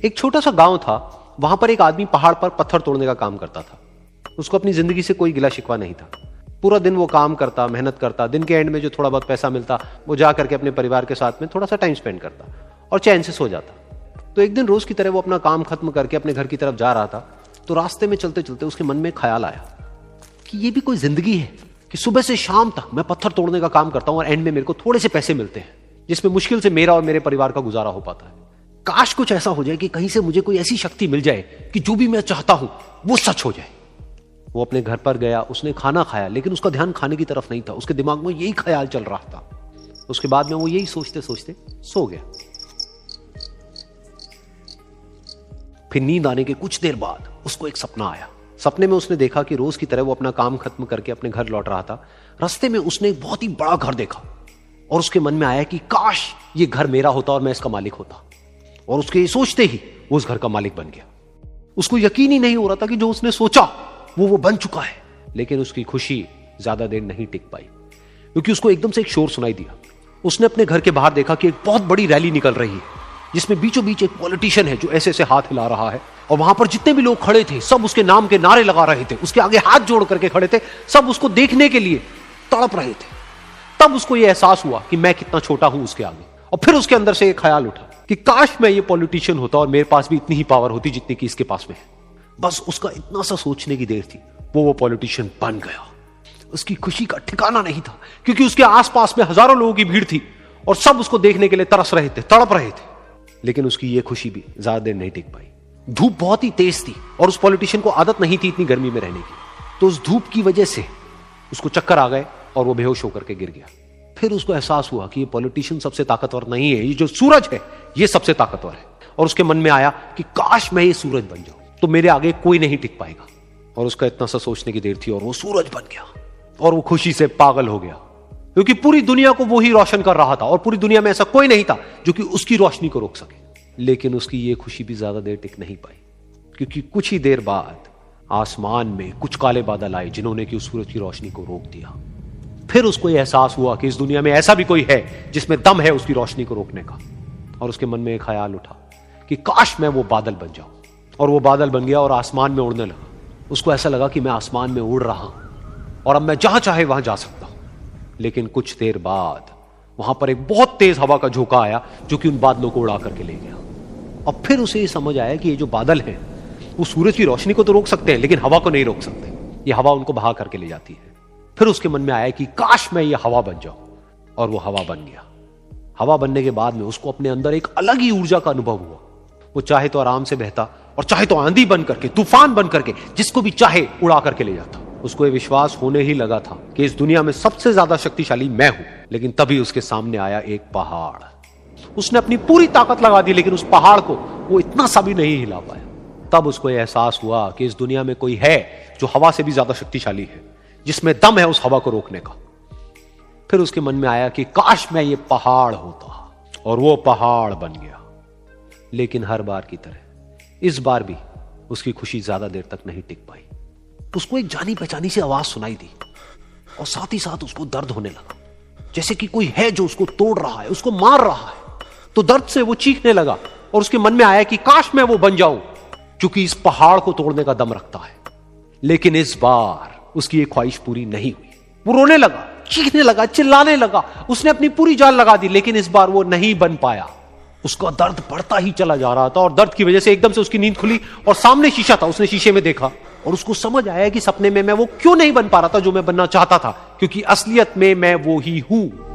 एक छोटा सा गांव था, वहां पर एक आदमी पहाड़ पर पत्थर तोड़ने का काम करता था। उसको अपनी जिंदगी से कोई गिला शिकवा नहीं था। पूरा दिन वो काम करता, मेहनत करता, दिन के एंड में जो थोड़ा बहुत पैसा मिलता वो जा करके अपने परिवार के साथ में थोड़ा सा टाइम स्पेंड करता और चैन से सो जाता। तो एक दिन रोज की तरह वो अपना काम खत्म करके अपने घर की तरफ जा रहा था, तो रास्ते में चलते चलते उसके मन में ख्याल आया कि ये भी कोई जिंदगी है कि सुबह से शाम तक मैं पत्थर तोड़ने का काम करता हूं और एंड में मेरे को थोड़े से पैसे मिलते हैं, जिसमें मुश्किल से मेरा और मेरे परिवार का गुजारा हो पाता है। काश कुछ ऐसा हो जाए कि कहीं से मुझे कोई ऐसी शक्ति मिल जाए कि जो भी मैं चाहता हूं वो सच हो जाए। वो अपने घर पर गया, उसने खाना खाया, लेकिन उसका ध्यान खाने की तरफ नहीं था। उसके दिमाग में यही ख्याल चल रहा था। उसके बाद में वो यही सोचते सोचते सो गया। फिर नींद आने के कुछ देर बाद उसको एक सपना आया। सपने में उसने देखा कि रोज की तरह वो अपना काम खत्म करके अपने घर लौट रहा था। रास्ते में उसने एक बहुत ही बड़ा घर देखा और उसके मन में आया कि काश ये घर मेरा होता और मैं इसका मालिक होता। और उसके सोचते ही वो उस घर का मालिक बन गया। उसको यकीन ही नहीं हो रहा था कि जो उसने सोचा वो बन चुका है। लेकिन उसकी खुशी ज्यादा देर नहीं टिक पाई, क्योंकि उसको एकदम से एक शोर सुनाई दिया। उसने अपने घर के बाहर देखा कि एक बहुत बड़ी रैली निकल रही है, जिसमें बीचों बीच एक पॉलिटिशियन है जो ऐसे ऐसे हाथ हिला रहा है। और वहां पर जितने भी लोग खड़े थे सब उसके नाम के नारे लगा रहे थे, उसके आगे हाथ जोड़ करके खड़े थे, सब उसको देखने के लिए तड़प रहे थे। तब उसको यह एहसास हुआ कि मैं कितना छोटा हूं उसके आगे। और फिर उसके अंदर से एक ख्याल उठा कि काश मैं ये पॉलिटिशियन होता और मेरे पास भी इतनी ही पावर होती जितनी कि इसके पास में है। बस उसका इतना सा सोचने की देर थी, वो पॉलिटिशियन बन गया। उसकी खुशी का ठिकाना नहीं था, क्योंकि उसके आसपास में हजारों लोगों की भीड़ थी और सब उसको देखने के लिए तरस रहे थे, तड़प रहे थे। लेकिन उसकी ये खुशी भी ज्यादा देर नहीं टिक पाई। धूप बहुत ही तेज थी और उस पॉलिटिशियन को आदत नहीं थी इतनी गर्मी में रहने की। तो उस धूप की वजह से उसको चक्कर आ गए और वो बेहोश होकर के गिर गया। फिर उसको एहसास हुआ कि ये पॉलिटिशियन सबसे ताकतवर नहीं है, ये जो सूरज है ये सबसे ताकतवर है। और उसके मन में आया कि काश मैं ये सूरज बन जाऊं तो मेरे आगे कोई नहीं टिक पाएगा। और उसका इतना सा सोचने की देर थी और वो सूरज बन गया। और वो खुशी से पागल हो गया, क्योंकि पूरी दुनिया को वो ही रोशन कर रहा था और पूरी दुनिया में ऐसा कोई नहीं था जो कि उसकी रोशनी को रोक सके। लेकिन उसकी ये खुशी भी ज्यादा देर टिक नहीं पाई, क्योंकि कुछ ही देर बाद आसमान में कुछ काले बादल आए जिन्होंने कि उस सूरज की रोशनी को रोक दिया। फिर उसको यह एहसास हुआ कि इस दुनिया में ऐसा भी कोई है जिसमें दम है उसकी रोशनी को रोकने का। और उसके मन में एक ख्याल उठा कि काश मैं वो बादल बन जाऊं। और वो बादल बन गया और आसमान में उड़ने लगा। उसको ऐसा लगा कि मैं आसमान में उड़ रहा हूं और अब मैं जहां चाहे वहां जा सकता हूं। लेकिन कुछ देर बाद वहां पर एक बहुत तेज हवा का झोंका आया जो कि उन बादलों को उड़ा करके ले गया। और फिर उसे ये समझ आया कि ये जो बादल हैं वो सूरज की रोशनी को तो रोक सकते हैं, लेकिन हवा को नहीं रोक सकते। ये हवा उनको बहा करके ले जाती है। फिर उसके मन में आया कि काश मैं ये हवा बन जाऊं। और वो हवा बन गया। हवा बनने के बाद में उसको अपने अंदर एक अलग ही ऊर्जा का अनुभव हुआ। वो चाहे तो आराम से बहता और चाहे तो आंधी बन करके, तूफान बन करके, जिसको भी चाहे उड़ा करके ले जाता। उसको ये विश्वास होने ही लगा था कि इस दुनिया में सबसे ज्यादा शक्तिशाली मैं हूं। लेकिन तभी उसके सामने आया एक पहाड़। उसने अपनी पूरी ताकत लगा दी, लेकिन उस पहाड़ को वो इतना सा भी नहीं हिला पाया। तब उसको यह एहसास हुआ कि इस दुनिया में कोई है जो हवा से भी ज्यादा शक्तिशाली है, जिसमें दम है उस हवा को रोकने का। फिर उसके मन में आया कि काश मैं ये पहाड़ होता। और वो पहाड़ बन गया। लेकिन हर बार की तरह इस बार भी उसकी खुशी ज्यादा देर तक नहीं टिक पाई। उसको एक जानी पहचानी सी आवाज सुनाई दी और साथ ही साथ उसको दर्द होने लगा, जैसे कि कोई है जो उसको तोड़ रहा है, उसको मार रहा है। तो दर्द से वो चीखने लगा और उसके मन में आया कि काश मैं वो बन जाऊं क्योंकि इस पहाड़ को तोड़ने का दम रखता है। लेकिन इस बार उसकी एक ख्वाहिश पूरी नहीं हुई। वो रोने लगा, चीखने लगा, चिल्लाने लगा। उसने अपनी पूरी जान लगा दी, लेकिन इस बार वो नहीं बन पाया। उसका दर्द बढ़ता ही चला जा रहा था और दर्द की वजह से एकदम से उसकी नींद खुली और सामने शीशा था। उसने शीशे में देखा और उसको समझ आया कि सपने में मैं वो क्यों नहीं बन पा रहा था जो मैं बनना चाहता था, क्योंकि असलियत में मैं वो ही हूं।